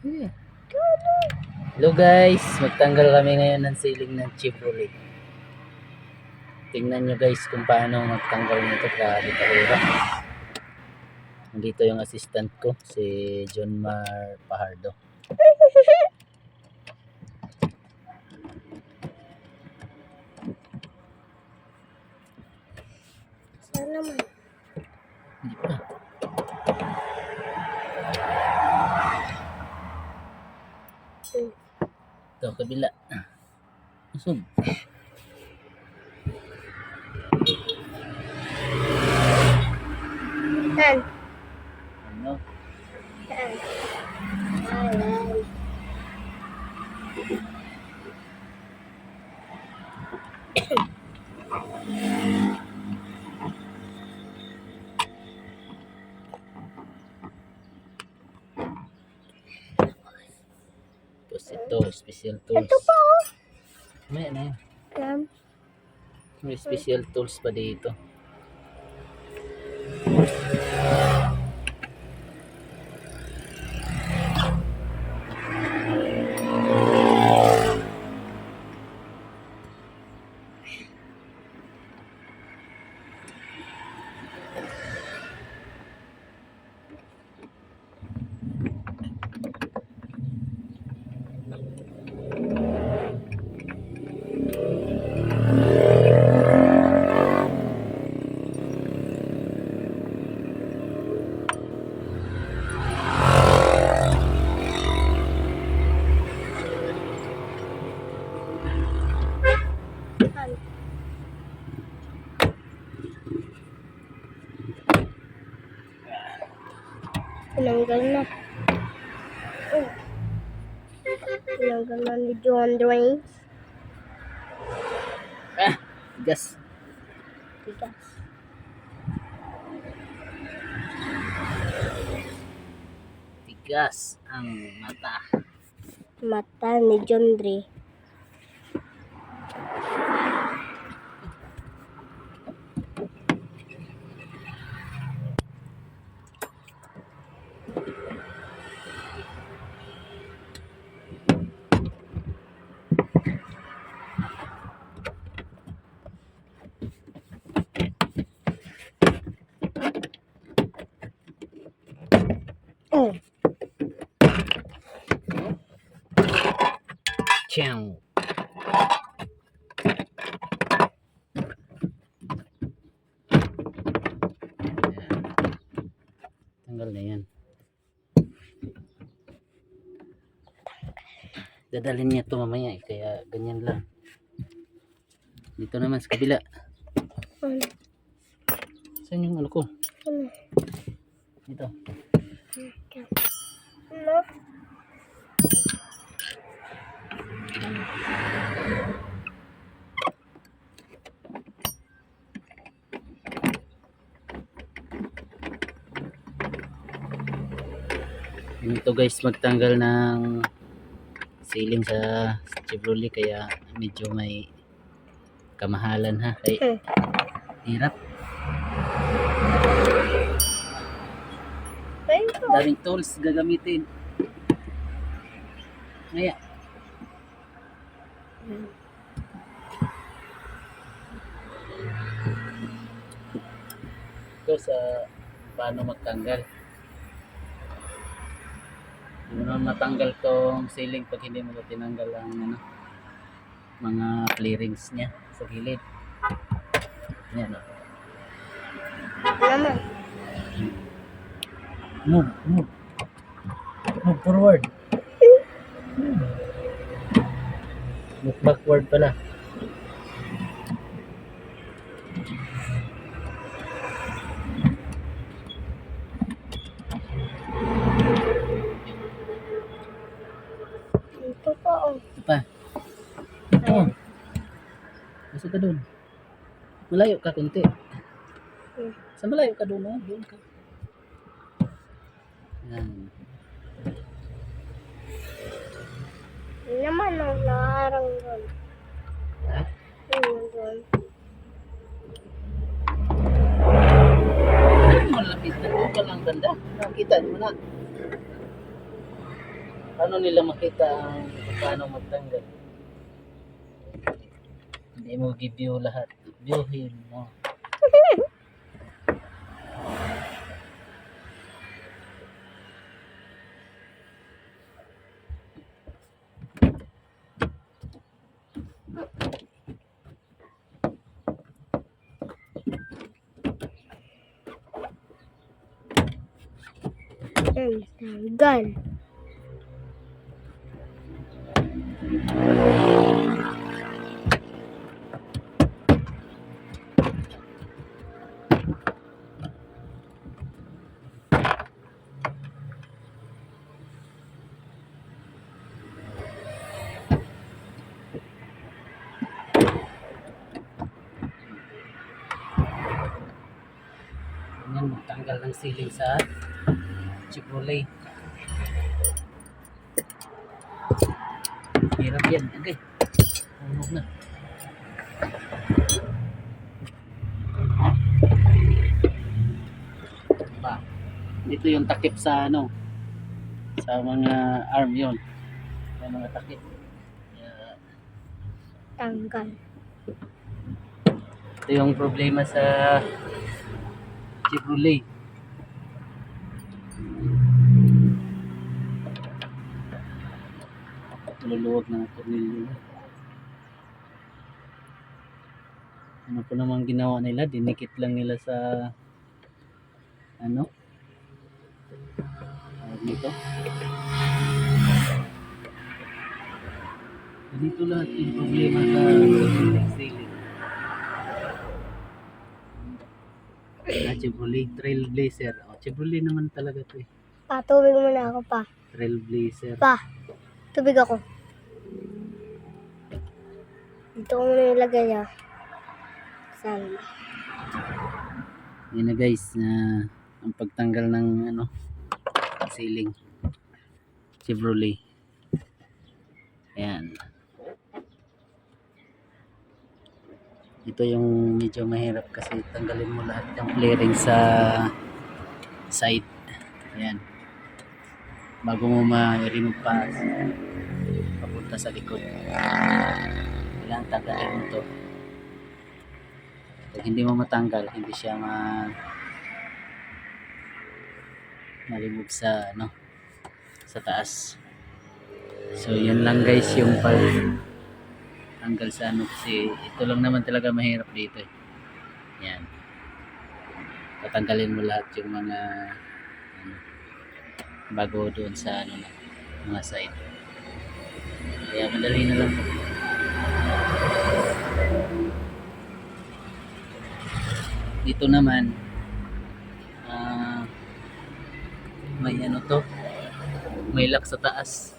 Yeah. Hello guys, magtanggal kami ngayon ng ceiling ng Chevrolet. Tingnan nyo guys kung paano magtanggal nito. Grabe kahirap. Nandito yung assistant ko, si John Mar Pahardo. Saan naman? Hindi pa. Ito, kabila. Usog. Saan? Ano? Saan? Ay. Tapos ito, special tools. Ito pa oh. May ano yun? Yan. May special tools pa dito. Saan? Tinanggal na. Oh. Tinanggal na ni John Dwayne. Ah! Gas! Tigas. Tigas ang mata. Mata ni John Dre. Oh. Ciao! Tanggal na yan. Dadalhin niya ito mamaya eh, kaya ganyan lang. Dito naman sa kabila. Ano? Saan yung ano ko? Ano? Dito. Ano? Ito guys, magtanggal ng ceiling sa Chevrolet kaya medyo may kamahalan ha. Kaya hirap. Ito. Daming tools gagamitin. Ngaya. Ito sa paano magtanggal. Hindi mo naman matanggal tong ceiling pag hindi mo tinanggal ang ano, mga clearings niya sa gilid. Yan o. Naman. Move, move. Move forward. Move backward pala. Ito pa oh. Ito pa. Ito. Masuk ka dun. Malayo ka kunti. Sa malayo ka dun, oh. Doon ka. Yan. Naman ang naharang doon. Ha? Doon. Malapit na. Huwag ka lang ganda. Nakita mo na. Paano nila makita ang paano magtanggal? Hindi mo give lahat. Viewin mo. Tanggal. Yan, magtanggal ng ceiling sa Chevrolet. Hirap yan. Okay. Hunog na. Pa. Dito yung takip sa ano, sa mga arm yon. May mga takip. Kaya, Tanggal. ito yung problema sa Chevrolet. Luluwag ng tornilyo. Ano po naman ginawa nila? Dinikit lang nila sa ano? Dito. Dito lahat yung problema sa ceiling. Chevrolet Trailblazer. Oh, Chevrolet naman talaga to eh. Pa, tubig muna ako pa. Trailblazer. Pa, tubig ako. Dito ko muna ilagay ah. Saan? Yan na guys, ang pagtanggal ng ano, ceiling Chevrolet. Ayan. Ito yung medyo mahirap kasi tanggalin mo lahat ng flaring sa side. Ayan. Bago mo ma-remove pa papunta sa likod. Kailangan tanggalin mo to. Pag hindi mo matanggal, hindi siya ma-remove sa ano, sa taas. So yan lang guys yung tanggal sa ano, kasi ito lang naman talaga mahirap dito eh. Yan. Tatanggalin mo lahat yung mga ano, bago doon sa ano na, mga side. Kaya madali na lang. Dito naman may ano to, may lock sa taas.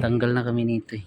Tanggal na kami nito eh.